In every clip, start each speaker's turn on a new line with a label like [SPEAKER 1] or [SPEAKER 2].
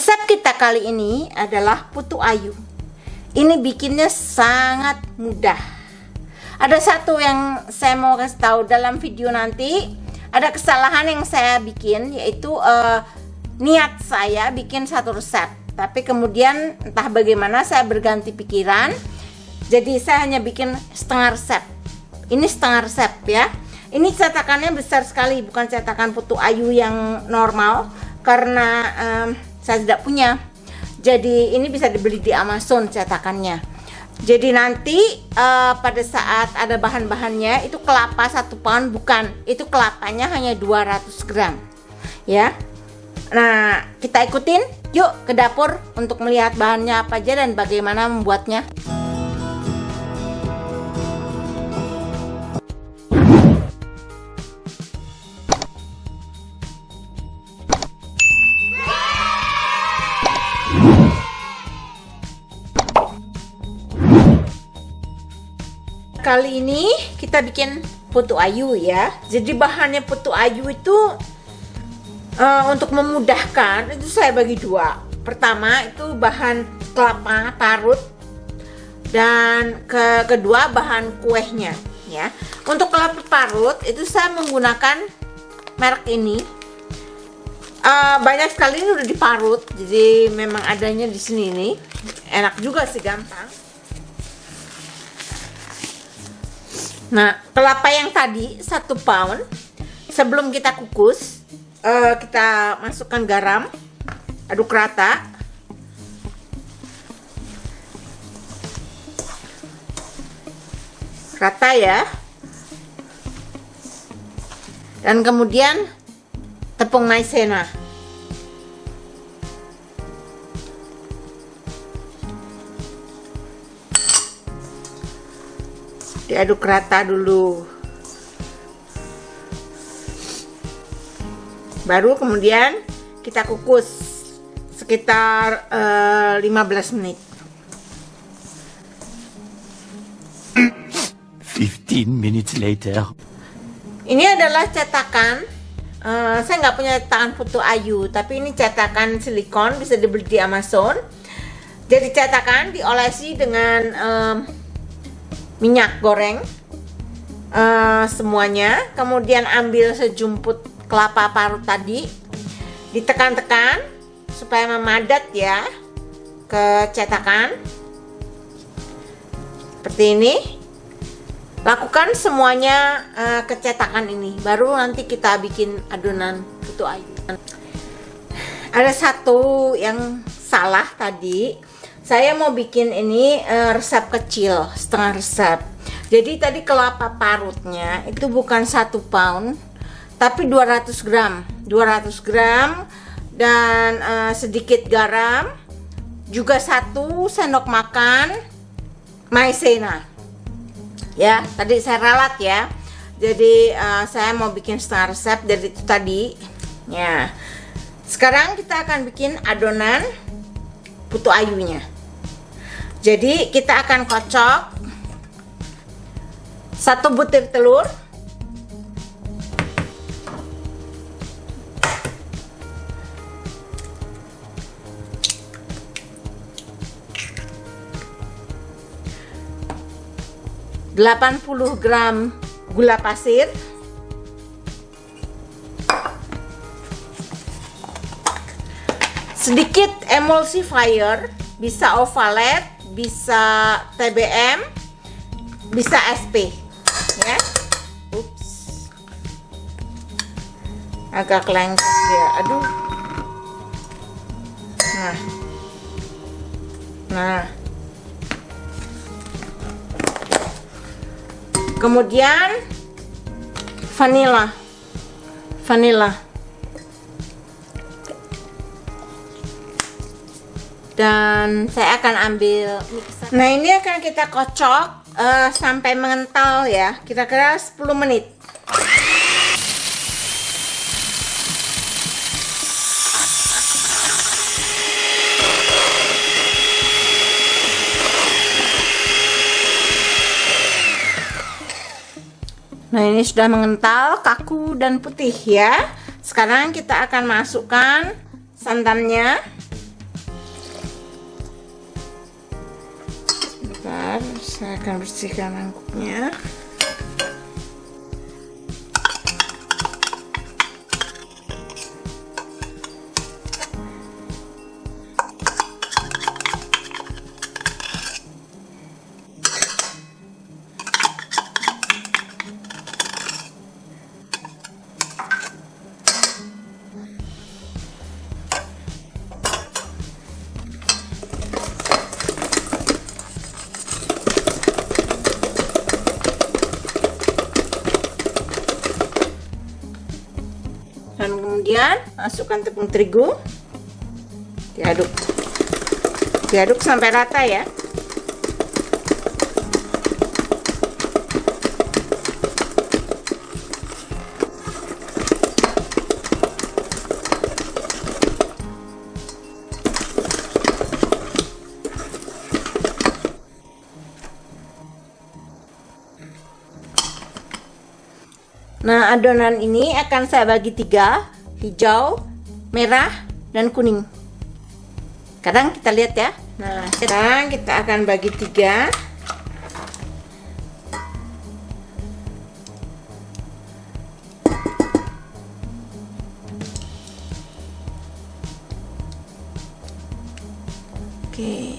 [SPEAKER 1] Resep kita kali ini adalah putu ayu. Ini bikinnya sangat mudah. Ada satu yang saya mau kasih tahu dalam video nanti. Ada kesalahan yang saya bikin, yaitu niat saya bikin satu resep, tapi kemudian entah bagaimana saya berganti pikiran. Jadi saya hanya bikin setengah resep. Ini setengah resep ya. Ini cetakannya besar sekali, bukan cetakan putu ayu yang normal, karena saya tidak punya. Jadi ini bisa dibeli di Amazon cetakannya. Jadi nanti pada saat ada bahan-bahannya, itu kelapa 1 pound, bukan, itu kelapanya hanya 200 gram ya. Nah, kita ikutin yuk ke dapur untuk melihat bahannya apa aja dan bagaimana membuatnya. Kali ini kita bikin putu ayu ya. Jadi bahannya putu ayu itu untuk memudahkan itu saya bagi dua. Pertama itu bahan kelapa parut dan kedua bahan kuehnya ya. Untuk kelapa parut itu saya menggunakan merek ini. Banyak sekali ini udah diparut, jadi memang adanya di sini nih. Enak juga sih, gampang. Nah, kelapa yang tadi 1 pound, sebelum kita kukus, kita masukkan garam, aduk rata. Rata ya. Dan kemudian tepung maizena. Diaduk rata dulu, baru kemudian kita kukus sekitar 15 menit.
[SPEAKER 2] 15 minutes later.
[SPEAKER 1] Ini adalah cetakan. Saya nggak punya cetakan putu ayu, tapi ini cetakan silikon, bisa dibeli di Amazon. Jadi cetakan diolesi dengan minyak goreng semuanya, kemudian ambil sejumput kelapa parut tadi, ditekan-tekan supaya memadat ya ke cetakan seperti ini. Lakukan semuanya ke cetakan ini, baru nanti kita bikin adonan putu ayu. Ada satu yang salah tadi. Saya mau bikin ini resep kecil, setengah resep. Jadi tadi kelapa parutnya itu bukan 1 pound, tapi 200 gram. 200 gram dan sedikit garam, juga 1 sendok makan maizena. Ya, tadi saya ralat ya. Jadi saya mau bikin setengah resep dari itu tadi. Ya. Sekarang kita akan bikin adonan putu ayunya. Jadi kita akan kocok 1 butir telur, (80 gram) gula pasir, sedikit emulsifier, bisa Ovalet, bisa TBM, bisa SP ya. Ups, agak lengket ya, aduh. Nah, kemudian vanila. Dan saya akan ambil mixer. Nah, ini akan kita kocok sampai mengental ya, kira-kira 10 menit. Nah, ini sudah mengental, kaku dan putih ya. Sekarang kita akan masukkan santannya. Bentar, saya akan bersihkan mangkuknya. Dan kemudian masukkan tepung terigu, diaduk sampai rata ya. Nah, adonan ini akan saya bagi 3, hijau, merah, dan kuning. Sekarang kita lihat ya. Nah, sekarang kita akan bagi 3. Oke.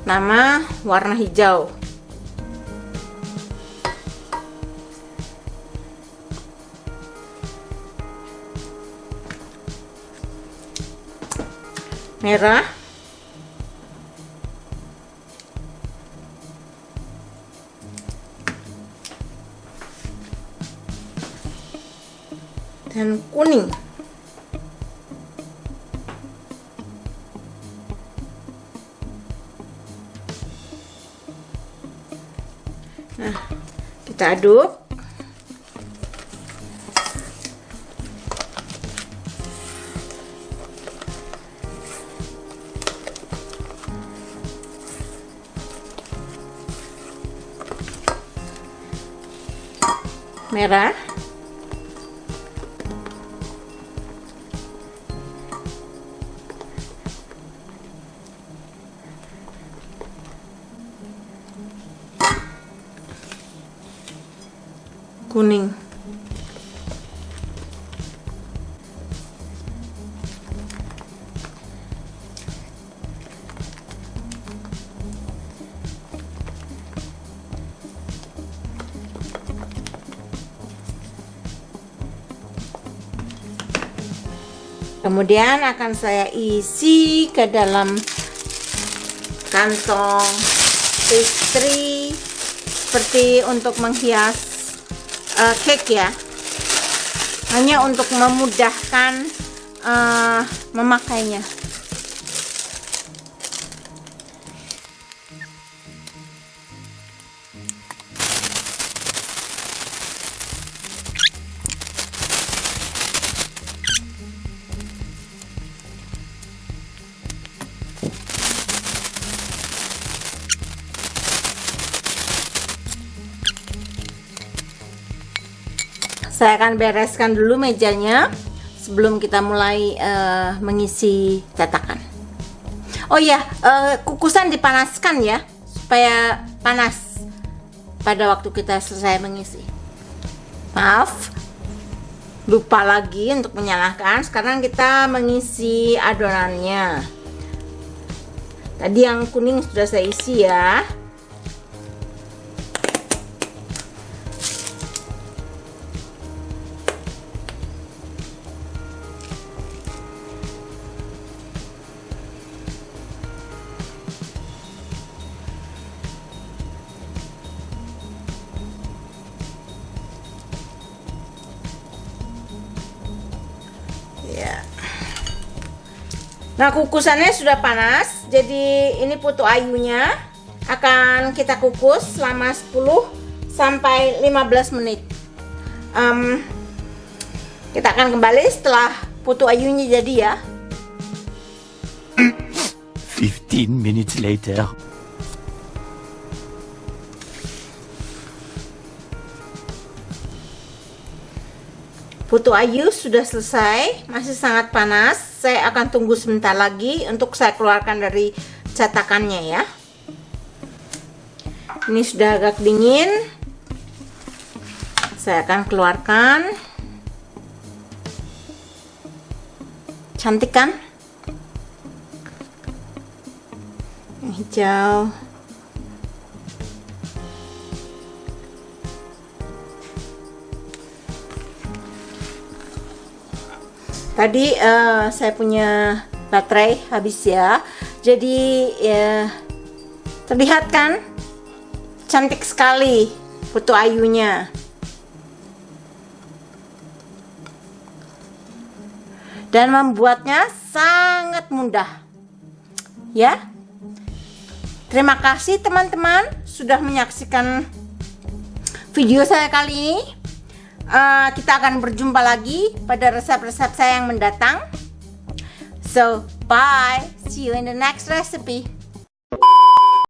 [SPEAKER 1] Nama warna hijau. Merah. Dan kuning. Nah, kita aduk. Merah. Kuning. Kemudian akan saya isi ke dalam kantong pastry seperti untuk menghias cake ya, hanya untuk memudahkan memakainya. Saya akan bereskan dulu mejanya sebelum kita mulai mengisi cetakan. Oh ya, kukusan dipanaskan ya, supaya panas pada waktu kita selesai mengisi. Maaf, lupa lagi untuk menyalakan. Sekarang kita mengisi adonannya. Tadi yang kuning sudah saya isi ya. Ya. Nah, kukusannya sudah panas. Jadi ini putu ayunya akan kita kukus selama 10 sampai 15 menit. Kita akan kembali setelah putu ayunya jadi ya.
[SPEAKER 2] 15 minutes later.
[SPEAKER 1] Putu ayu sudah selesai, masih sangat panas. Saya akan tunggu sebentar lagi untuk saya keluarkan dari cetakannya ya. Ini sudah agak dingin. Saya akan keluarkan. Cantik kan? Yang hijau. Tadi saya punya baterai habis ya. Jadi terlihat kan? Cantik sekali putu ayunya. Dan membuatnya sangat mudah. Ya. Terima kasih teman-teman sudah menyaksikan video saya kali ini. Kita akan berjumpa lagi pada resep-resep saya yang mendatang. So, bye. See you in the next recipe.